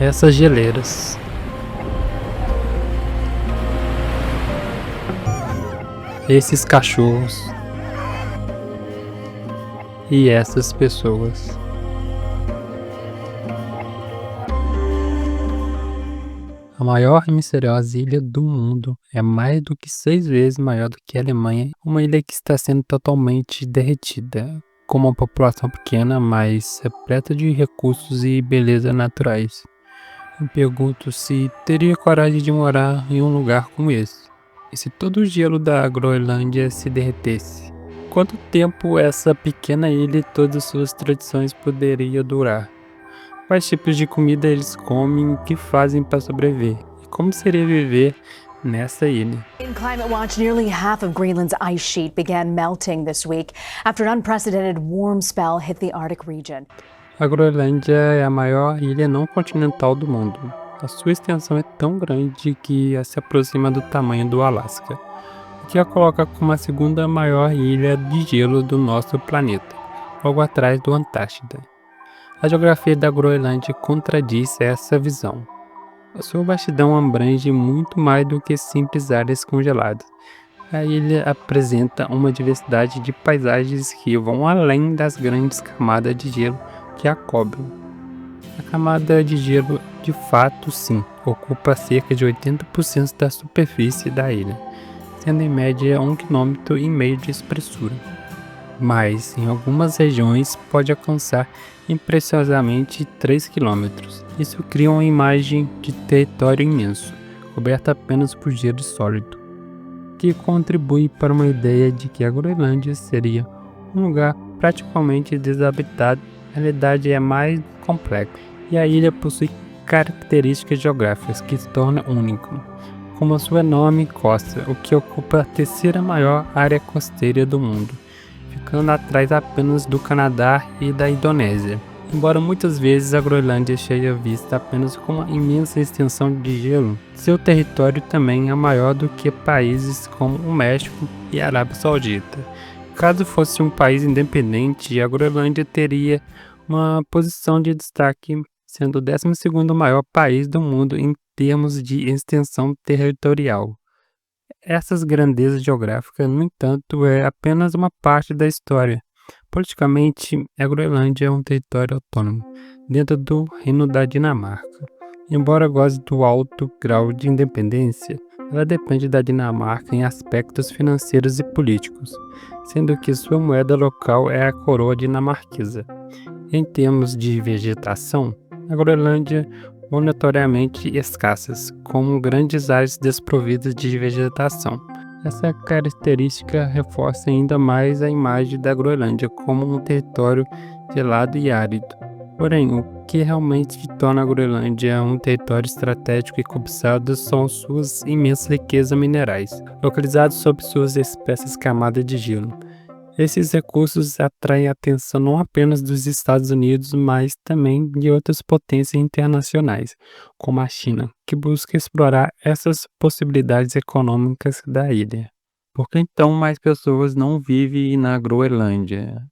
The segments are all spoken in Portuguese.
Essas geleiras, esses cachorros e essas pessoas. A maior e misteriosa ilha do mundo é mais do que 6 vezes maior do que a Alemanha, uma ilha que está sendo totalmente derretida, com uma população pequena, mas repleta de recursos e beleza naturais. Eu pergunto se teria coragem de morar em um lugar como esse. E se todo o gelo da Groenlândia se derretesse? Quanto tempo essa pequena ilha e todas suas tradições poderia durar? Quais tipos de comida eles comem e o que fazem para sobreviver? E como seria viver nessa ilha? In Climate Watch, nearly half of Greenland's ice sheet began melting this week after an unprecedented warm spell hit the Arctic region. A Groenlândia é a maior ilha não continental do mundo. A sua extensão é tão grande que se aproxima do tamanho do Alasca, o que a coloca como a segunda maior ilha de gelo do nosso planeta, logo atrás do Antártida. A geografia da Groenlândia contradiz essa visão. A sua vastidão abrange muito mais do que simples áreas congeladas. A ilha apresenta uma diversidade de paisagens que vão além das grandes camadas de gelo que a cobrem. A camada de gelo, de fato, sim, ocupa cerca de 80% da superfície da ilha, sendo em média 1,5 km de espessura. Mas, em algumas regiões, pode alcançar impressiosamente 3 quilômetros. Isso cria uma imagem de território imenso, coberto apenas por gelo sólido, que contribui para uma ideia de que a Groenlândia seria um lugar praticamente desabitado. A realidade é mais complexa, e a ilha possui características geográficas que se tornam único, como a sua enorme costa, o que ocupa a terceira maior área costeira do mundo, ficando atrás apenas do Canadá e da Indonésia. Embora muitas vezes a Groenlândia seja vista apenas como uma imensa extensão de gelo, seu território também é maior do que países como o México e a Arábia Saudita. Caso fosse um país independente, a Groenlândia teria uma posição de destaque, sendo o 12º maior país do mundo em termos de extensão territorial. Essas grandezas geográficas, no entanto, é apenas uma parte da história. Politicamente, a Groenlândia é um território autônomo, dentro do Reino da Dinamarca. Embora goze do alto grau de independência, ela depende da Dinamarca em aspectos financeiros e políticos, sendo que sua moeda local é a coroa dinamarquesa. Em termos de vegetação, a Groenlândia monetariamente escassas, com grandes áreas desprovidas de vegetação. Essa característica reforça ainda mais a imagem da Groenlândia como um território gelado e árido. Porém, o que realmente torna a Groenlândia um território estratégico e cobiçado são suas imensas riquezas minerais, localizados sob suas espessas camadas de gelo. Esses recursos atraem a atenção não apenas dos Estados Unidos, mas também de outras potências internacionais, como a China, que busca explorar essas possibilidades econômicas da ilha. Por que então mais pessoas não vivem na Groenlândia?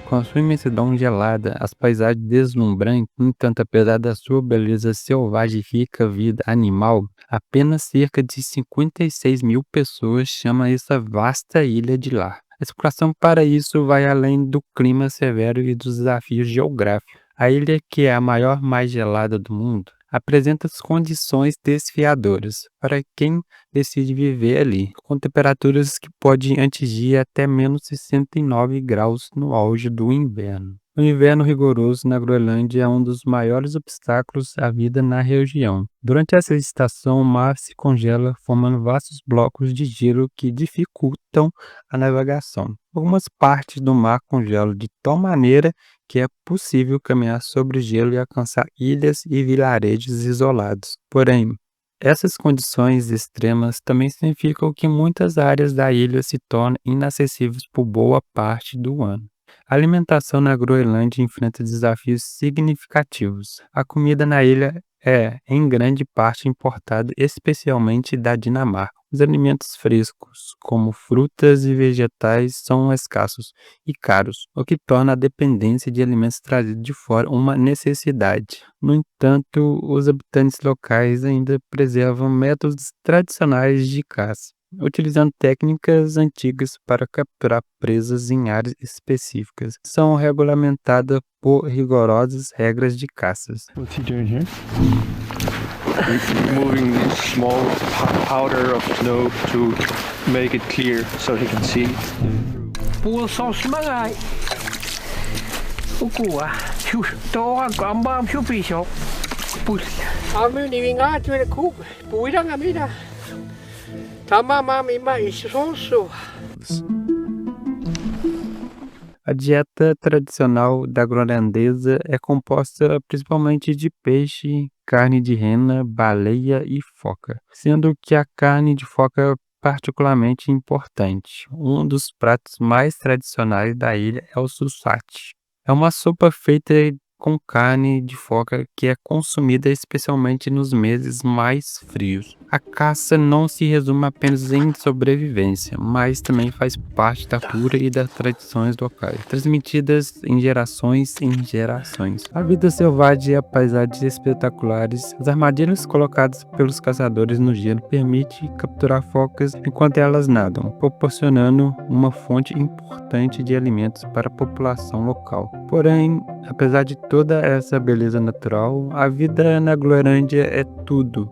Com a sua imensidão gelada, as paisagens deslumbrantes, no entanto, apesar da sua beleza selvagem e rica vida animal, apenas cerca de 56 mil pessoas chamam essa vasta ilha de lar. A explicação para isso vai além do clima severo e dos desafios geográficos. A ilha, que é a maior mais gelada do mundo, apresenta as condições desfiadoras para quem decide viver ali, com temperaturas que podem atingir até menos 69 graus no auge do inverno. O inverno rigoroso na Groenlândia é um dos maiores obstáculos à vida na região. Durante essa estação, o mar se congela, formando vastos blocos de gelo que dificultam a navegação. Algumas partes do mar congelam de tal maneira que é possível caminhar sobre o gelo e alcançar ilhas e vilarejos isolados. Porém, essas condições extremas também significam que muitas áreas da ilha se tornam inacessíveis por boa parte do ano. A alimentação na Groenlândia enfrenta desafios significativos. A comida na ilha é, em grande parte, importada especialmente da Dinamarca, Os alimentos frescos, como frutas e vegetais, são escassos e caros, o que torna a dependência de alimentos trazidos de fora uma necessidade. No entanto, os habitantes locais ainda preservam métodos tradicionais de caça, utilizando técnicas antigas para capturar presas em áreas específicas. São regulamentadas por rigorosas regras de caças. What's he doing here? Removing this small powder of snow to make it clear so he can see. Pua sauce mangai. Ukua. Chu to am bam chu pi chok. Pui. Ami ni nga tu ku. Pui dang ami da. Tama mami mai soso. A dieta tradicional da groenlandesa é composta principalmente de peixe, carne de rena, baleia e foca, sendo que a carne de foca é particularmente importante. Um dos pratos mais tradicionais da ilha é o sussat. É uma sopa feita com carne de foca que é consumida especialmente nos meses mais frios. A caça não se resume apenas em sobrevivência, mas também faz parte da cultura e das tradições locais, transmitidas em gerações em gerações. A vida selvagem e a paisagens espetaculares, as armadilhas colocadas pelos caçadores no gelo permitem capturar focas enquanto elas nadam, proporcionando uma fonte importante de alimentos para a população local. Porém, apesar de toda essa beleza natural, a vida na Groenlândia é tudo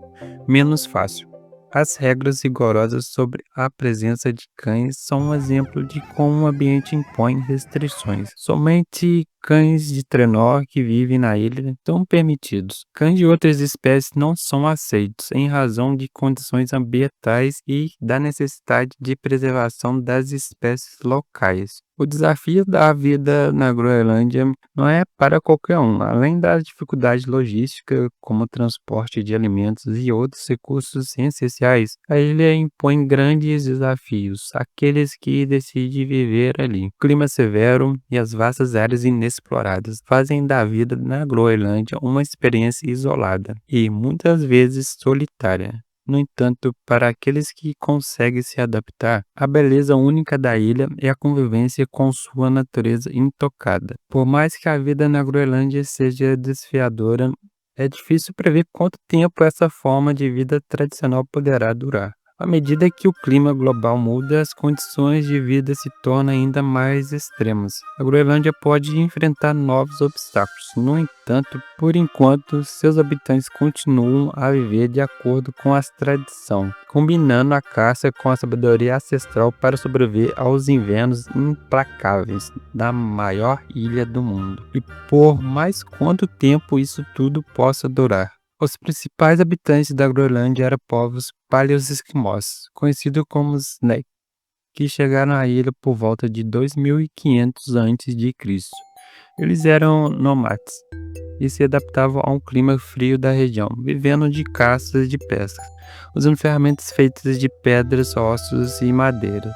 menos fácil. As regras rigorosas sobre a presença de cães são um exemplo de como o ambiente impõe restrições. Somente cães de trenó que vivem na ilha são permitidos. Cães de outras espécies não são aceitos em razão de condições ambientais e da necessidade de preservação das espécies locais. O desafio da vida na Groenlândia não é para qualquer um. Além da dificuldade logística, como o transporte de alimentos e outros recursos essenciais, a ilha impõe grandes desafios àqueles que decidem viver ali. O clima severo e as vastas áreas inexploradas fazem da vida na Groenlândia uma experiência isolada e, muitas vezes, solitária. No entanto, para aqueles que conseguem se adaptar, a beleza única da ilha é a convivência com sua natureza intocada. Por mais que a vida na Groenlândia seja desafiadora, é difícil prever quanto tempo essa forma de vida tradicional poderá durar. À medida que o clima global muda, as condições de vida se tornam ainda mais extremas. A Groenlândia pode enfrentar novos obstáculos. No entanto, por enquanto, seus habitantes continuam a viver de acordo com as tradições, combinando a caça com a sabedoria ancestral para sobreviver aos invernos implacáveis da maior ilha do mundo. E por mais quanto tempo isso tudo possa durar. Os principais habitantes da Groenlândia eram povos paleoesquimós, conhecidos como Snake, que chegaram à ilha por volta de 2500 a.C. Eles eram nômades e se adaptavam a um clima frio da região, vivendo de caças e de pesca, usando ferramentas feitas de pedras, ossos e madeira.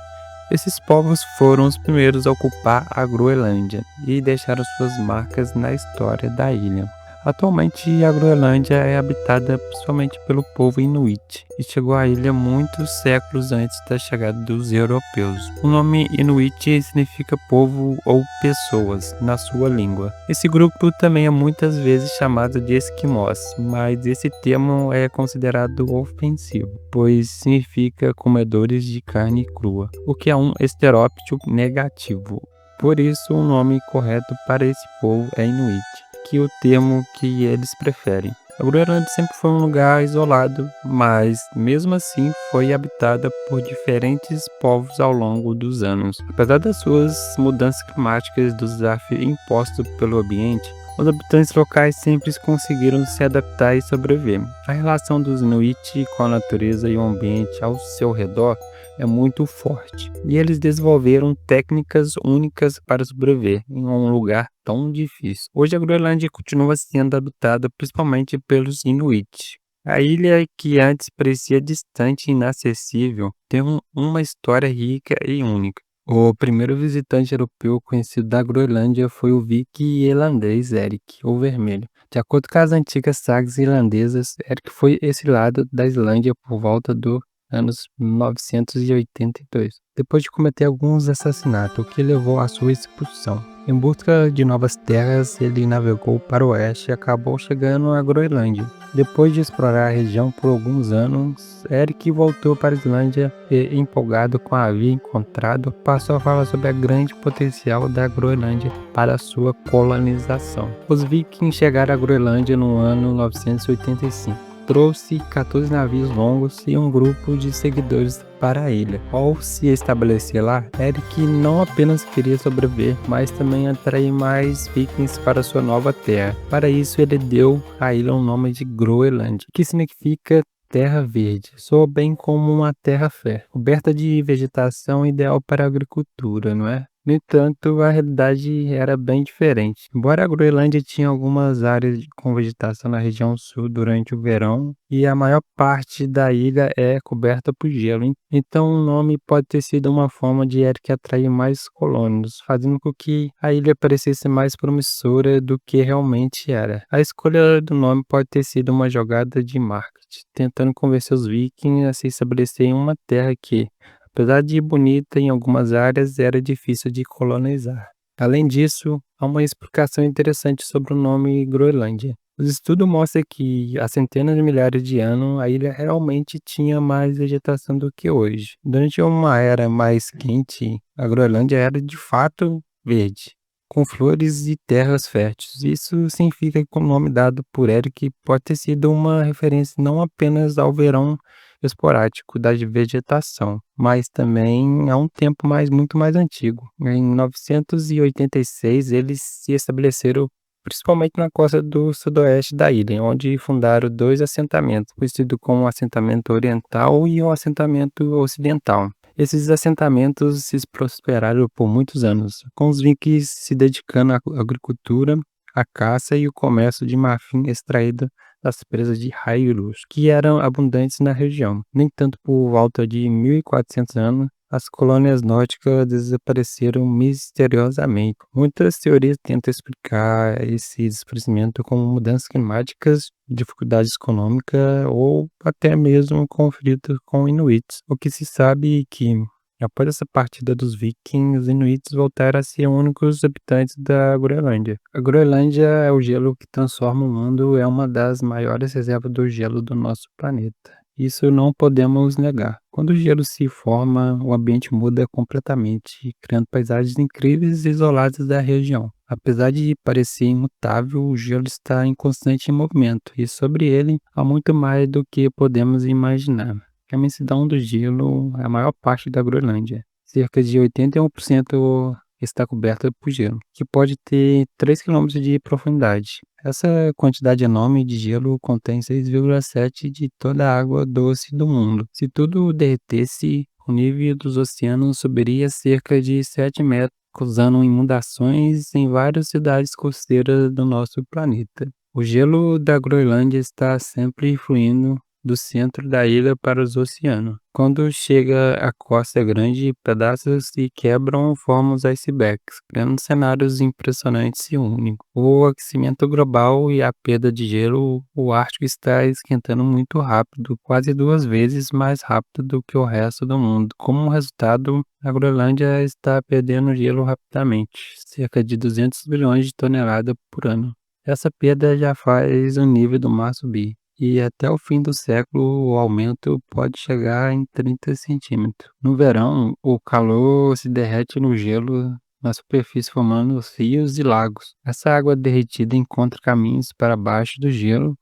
Esses povos foram os primeiros a ocupar a Groenlândia e deixaram suas marcas na história da ilha. Atualmente, a Groenlândia é habitada principalmente pelo povo Inuit e chegou à ilha muitos séculos antes da chegada dos europeus. O nome Inuit significa povo ou pessoas na sua língua. Esse grupo também é muitas vezes chamado de esquimós, mas esse termo é considerado ofensivo, pois significa comedores de carne crua, o que é um estereótipo negativo. Por isso, o nome correto para esse povo é Inuit, que é o termo que eles preferem. A Groenlândia sempre foi um lugar isolado, mas mesmo assim foi habitada por diferentes povos ao longo dos anos. Apesar das suas mudanças climáticas e dos desafios impostos pelo ambiente, os habitantes locais sempre conseguiram se adaptar e sobreviver. A relação dos Inuit com a natureza e o ambiente ao seu redor é muito forte, e eles desenvolveram técnicas únicas para sobreviver em um lugar tão difícil. Hoje a Groenlândia continua sendo habitada principalmente pelos Inuit. A ilha, que antes parecia distante e inacessível, tem uma história rica e única. O primeiro visitante europeu conhecido da Groenlândia foi o viking irlandês Erik, o Vermelho. De acordo com as antigas sagas irlandesas, Erik foi exilado da Islândia por volta do anos 982, depois de cometer alguns assassinatos, o que levou à sua expulsão. Em busca de novas terras, ele navegou para o oeste e acabou chegando à Groenlândia. Depois de explorar a região por alguns anos, Eric voltou para a Islândia e, empolgado com a havia encontrado, passou a falar sobre o grande potencial da Groenlândia para a sua colonização. Os vikings chegaram à Groenlândia no ano 985. Trouxe 14 navios longos e um grupo de seguidores para a ilha. Ao se estabelecer lá, Eric não apenas queria sobreviver, mas também atrair mais vikings para sua nova terra. Para isso, ele deu à ilha o nome de Groenlândia, que significa terra verde, soa bem como uma terra fértil, coberta de vegetação ideal para a agricultura, não é? No entanto, a realidade era bem diferente. Embora a Groenlândia tinha algumas áreas com vegetação na região sul durante o verão, e a maior parte da ilha é coberta por gelo, então o nome pode ter sido uma forma de Eric atrair mais colonos, fazendo com que a ilha parecesse mais promissora do que realmente era. A escolha do nome pode ter sido uma jogada de marketing, tentando convencer os vikings a se estabelecer em uma terra que, apesar de bonita em algumas áreas, era difícil de colonizar. Além disso, há uma explicação interessante sobre o nome Groenlândia. Os estudos mostram que há centenas de milhares de anos a ilha realmente tinha mais vegetação do que hoje. Durante uma era mais quente, a Groenlândia era de fato verde, com flores e terras férteis. Isso significa que o nome dado por Eric pode ter sido uma referência não apenas ao verão esporádico da vegetação, mas também a um tempo muito mais antigo. Em 986, eles se estabeleceram principalmente na costa do sudoeste da ilha, onde fundaram dois assentamentos, conhecidos como o assentamento oriental e o assentamento ocidental. Esses assentamentos se prosperaram por muitos anos, com os vikings se dedicando à agricultura, à caça e o comércio de marfim extraído das presas de Hyrule, que eram abundantes na região. No entanto, por volta de 1400 anos, as colônias nórdicas desapareceram misteriosamente. Muitas teorias tentam explicar esse desaparecimento como mudanças climáticas, dificuldades econômicas ou até mesmo conflitos com inuits. O que se sabe é que, após essa partida dos vikings, os inuits voltaram a ser únicos habitantes da Groenlândia. A Groenlândia é o gelo que transforma o mundo, é uma das maiores reservas do gelo do nosso planeta. Isso não podemos negar. Quando o gelo se forma, o ambiente muda completamente, criando paisagens incríveis e isoladas da região. Apesar de parecer imutável, o gelo está em constante movimento, e sobre ele há muito mais do que podemos imaginar. A imensidão do gelo é a maior parte da Groenlândia. Cerca de 81% está coberta por gelo, que pode ter 3 km de profundidade. Essa quantidade enorme de gelo contém 6,7% de toda a água doce do mundo. Se tudo derretesse, o nível dos oceanos subiria cerca de 7 metros, causando inundações em várias cidades costeiras do nosso planeta. O gelo da Groenlândia está sempre fluindo do centro da ilha para os oceanos. Quando chega à costa grande, pedaços se quebram e formam os icebergs, criando cenários impressionantes e únicos. O aquecimento global e a perda de gelo, o Ártico está esquentando muito rápido, quase 2 vezes mais rápido do que o resto do mundo. Como resultado, a Groenlândia está perdendo gelo rapidamente, cerca de 200 bilhões de toneladas por ano. Essa perda já faz o nível do mar subir. E até o fim do século o aumento pode chegar em 30 centímetros. No verão, o calor se derrete no gelo na superfície, formando rios e lagos. Essa água derretida encontra caminhos para baixo do gelo,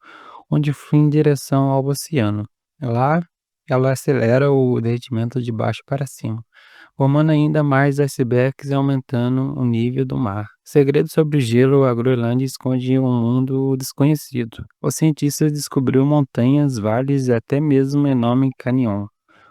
onde flui em direção ao oceano. Lá, ela acelera o derretimento de baixo para cima, formando ainda mais icebergs e aumentando o nível do mar. O segredo sobre o gelo, a Groenlândia esconde um mundo desconhecido. Os cientistas descobriram montanhas, vales e até mesmo um enorme canyon,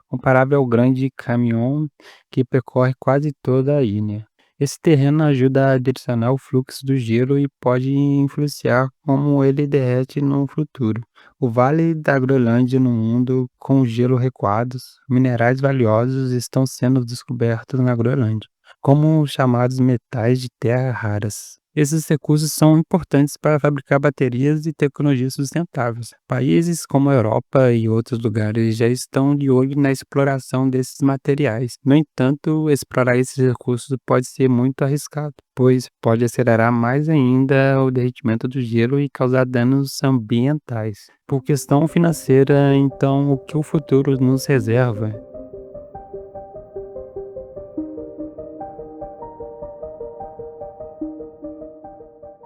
comparável ao Grande Canyon, que percorre quase toda a ilha. Esse terreno ajuda a direcionar o fluxo do gelo e pode influenciar como ele derrete no futuro. O Vale da Groenlândia no mundo, com o gelo recuados, minerais valiosos estão sendo descobertos na Groenlândia, como os chamados metais de terra raras. Esses recursos são importantes para fabricar baterias e tecnologias sustentáveis. Países como a Europa e outros lugares já estão de olho na exploração desses materiais. No entanto, explorar esses recursos pode ser muito arriscado, pois pode acelerar mais ainda o derretimento do gelo e causar danos ambientais. Por questão financeira, então, o que o futuro nos reserva?